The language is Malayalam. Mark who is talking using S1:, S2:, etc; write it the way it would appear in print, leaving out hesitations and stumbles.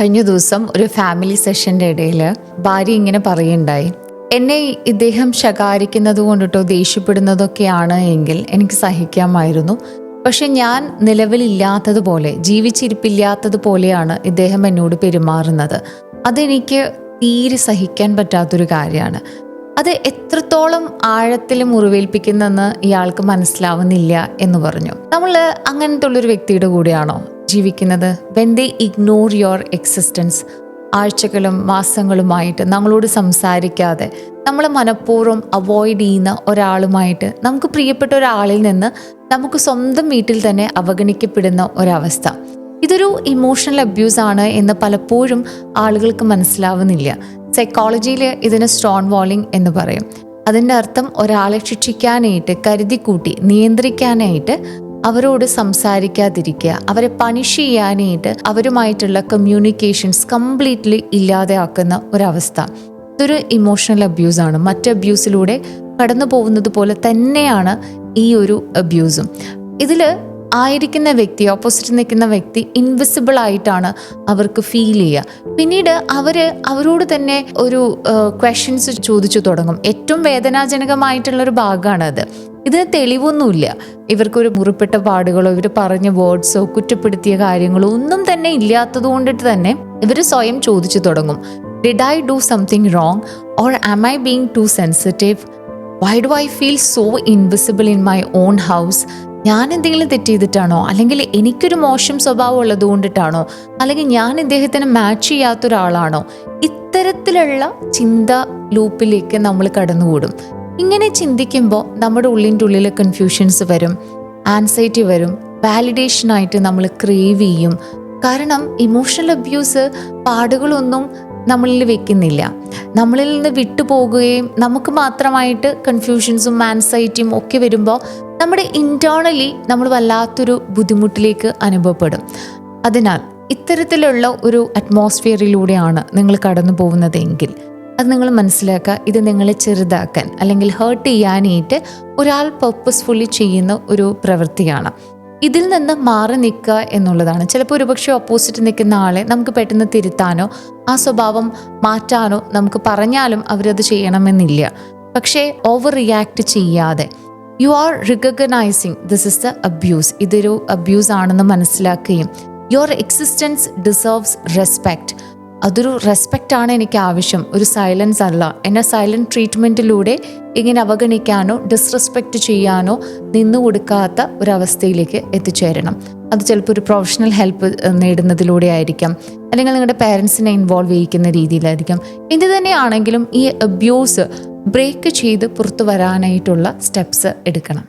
S1: കഴിഞ്ഞ ദിവസം ഒരു ഫാമിലി സെഷൻ്റെ ഇടയിൽ ഭാര്യ ഇങ്ങനെ പറയുണ്ടായി, എന്നെ ഇദ്ദേഹം ശകാരിക്കുന്നത് കൊണ്ടിട്ടോ ദേഷ്യപ്പെടുന്നതൊക്കെയാണ് എങ്കിൽ എനിക്ക് സഹിക്കാമായിരുന്നു. പക്ഷെ ഞാൻ നിലവിലില്ലാത്തതുപോലെ, ജീവിച്ചിരിപ്പില്ലാത്തതുപോലെയാണ് ഇദ്ദേഹം എന്നോട് പെരുമാറുന്നത്. അതെനിക്ക് തീരെ സഹിക്കാൻ പറ്റാത്തൊരു കാര്യമാണ്. അത് എത്രത്തോളം ആഴത്തിൽ മുറിവേൽപ്പിക്കുന്നെന്ന് ഇയാൾക്ക് മനസ്സിലാവുന്നില്ല എന്ന് പറഞ്ഞു. നമ്മൾ അങ്ങനത്തെ ഉള്ളൊരു വ്യക്തിയുടെ കൂടെയാണോ ജീവിക്കുന്നത്? When they ignore your existence, ആഴ്ചകളും മാസങ്ങളുമായിട്ട് നമ്മളോട് സംസാരിക്കാതെ നമ്മൾ മനഃപൂർവ്വം അവോയ്ഡ് ചെയ്യുന്ന ഒരാളുമായിട്ട്, നമുക്ക് പ്രിയപ്പെട്ട ഒരാളിൽ നിന്ന് നമുക്ക് സ്വന്തം വീട്ടിൽ തന്നെ അവഗണിക്കപ്പെടുന്ന ഒരവസ്ഥ, ഇതൊരു ഇമോഷണൽ അബ്യൂസ് ആണ് എന്ന് പലപ്പോഴും ആളുകൾക്ക് മനസ്സിലാവുന്നില്ല. സൈക്കോളജിയിൽ ഇതിന് സ്റ്റോൺ വാളിംഗ് എന്ന് പറയും. അതിൻ്റെ അർത്ഥം ഒരാളെ ശിക്ഷിക്കാനായിട്ട്, കരുതിക്കൂട്ടി നിയന്ത്രിക്കാനായിട്ട് അവരോട് സംസാരിക്കാതിരിക്കുക, അവരെ പണിഷ് ചെയ്യാനായിട്ട് അവരുമായിട്ടുള്ള കമ്മ്യൂണിക്കേഷൻസ് കംപ്ലീറ്റ്ലി ഇല്ലാതെ ആക്കുന്ന ഒരവസ്ഥ. ഇതൊരു ഇമോഷണൽ അബ്യൂസാണ്. മറ്റ് അബ്യൂസിലൂടെ കടന്നു പോകുന്നത് പോലെ തന്നെയാണ് ഈ ഒരു അബ്യൂസും. ഇതിൽ ആയിരിക്കുന്ന വ്യക്തി, ഓപ്പോസിറ്റ് നിൽക്കുന്ന വ്യക്തി ഇൻവിസിബിൾ ആയിട്ടാണ് അവർക്ക് ഫീൽ ചെയ്യുക. പിന്നീട് അവരോട് തന്നെ ഒരു ക്വസ്റ്റ്യൻസ് ചോദിച്ചു തുടങ്ങും. ഏറ്റവും വേദനാജനകമായിട്ടുള്ളൊരു ഭാഗമാണത്. ഇതിന് തെളിവൊന്നുമില്ല. ഇവർക്കൊരു മുറിപ്പെട്ട പാടുകളോ ഇവർ പറഞ്ഞ വേർഡ്സോ കുറ്റപ്പെടുത്തിയ കാര്യങ്ങളോ ഒന്നും തന്നെ ഇല്ലാത്തത് കൊണ്ടിട്ട് തന്നെ ഇവർ സ്വയം ചോദിച്ചു തുടങ്ങും, did I do something wrong or am I being too sensitive? Why do I feel so invisible in my own house? ഞാൻ എന്തെങ്കിലും തെറ്റ് ചെയ്തിട്ടാണോ? അല്ലെങ്കിൽ എനിക്കൊരു മോശം സ്വഭാവം ഉള്ളത് കൊണ്ടിട്ടാണോ? അല്ലെങ്കിൽ ഞാൻ ഇദ്ദേഹത്തിന് മാച്ച് ചെയ്യാത്തൊരാളാണോ? ഇത്തരത്തിലുള്ള ചിന്ത ലൂപ്പിലേക്ക് നമ്മൾ കടന്നുകൂടും. ഇങ്ങനെ ചിന്തിക്കുമ്പോൾ നമ്മുടെ ഉള്ളിൻ്റെ ഉള്ളിൽ കൺഫ്യൂഷൻസ് വരും, ആൻസൈറ്റി വരും, വാലിഡേഷനായിട്ട് നമ്മൾ ക്രേവ് ചെയ്യും. കാരണം ഇമോഷണൽ അബ്യൂസ് പാടുകളൊന്നും നമ്മളിൽ വെക്കുന്നില്ല. നമ്മളിൽ നിന്ന് വിട്ടുപോകുകയും നമുക്ക് മാത്രമായിട്ട് കൺഫ്യൂഷൻസും ആൻസൈറ്റിയും ഒക്കെ വരുമ്പോൾ നമ്മുടെ ഇൻറ്റേർണലി നമ്മൾ വല്ലാത്തൊരു ബുദ്ധിമുട്ടിലേക്ക് അനുഭവപ്പെടും. അതിനാൽ ഇത്തരത്തിലുള്ള ഒരു അറ്റ്മോസ്ഫിയറിലൂടെയാണ് നിങ്ങൾ കടന്നു പോകുന്നതെങ്കിൽ അത് നിങ്ങൾ മനസ്സിലാക്കുക. ഇത് നിങ്ങളെ ചെറുതാക്കാൻ അല്ലെങ്കിൽ ഹേർട്ട് ചെയ്യാനായിട്ട് ഒരാൾ പർപ്പസ്ഫുള്ളി ചെയ്യുന്ന ഒരു പ്രവൃത്തിയാണ്. ഇതിൽ നിന്ന് മാറി നിൽക്കുക എന്നുള്ളതാണ്. ചിലപ്പോൾ ഒരുപക്ഷെ ഓപ്പോസിറ്റ് നിൽക്കുന്ന ആളെ നമുക്ക് പെട്ടെന്ന് തിരുത്താനോ ആ സ്വഭാവം മാറ്റാനോ നമുക്ക് പറഞ്ഞാലും അവരത് ചെയ്യണമെന്നില്ല. പക്ഷേ ഓവർ റിയാക്ട് ചെയ്യാതെ you are റിക്കഗ്നൈസിങ് this is the abuse, ഇതൊരു അബ്യൂസ് ആണെന്ന് മനസ്സിലാക്കുകയും യുവർ എക്സിസ്റ്റൻസ് ഡിസേർവ്സ് റെസ്പെക്റ്റ്, അതൊരു റെസ്പെക്റ്റ് ആണ് എനിക്ക് ആവശ്യം, ഒരു സൈലൻസ് അല്ല. എന്നെ സൈലൻറ്റ് ട്രീറ്റ്മെൻറ്റിലൂടെ ഇങ്ങനെ അവഗണിക്കാനോ ഡിസ്റെസ്പെക്റ്റ് ചെയ്യാനോ നിന്നു കൊടുക്കാത്ത ഒരവസ്ഥയിലേക്ക് എത്തിച്ചേരണം. അത് ചിലപ്പോൾ ഒരു പ്രൊഫഷണൽ ഹെൽപ്പ് നേടുന്നതിലൂടെ ആയിരിക്കാം, അല്ലെങ്കിൽ നിങ്ങളുടെ പേരൻസിനെ ഇൻവോൾവ് ചെയ്യിക്കുന്ന രീതിയിലായിരിക്കാം. എന്ത് തന്നെയാണെങ്കിലും ഈ അബ്യൂസ് ബ്രേക്ക് ചെയ്ത് പുറത്തു വരാനായിട്ടുള്ള സ്റ്റെപ്സ് എടുക്കണം.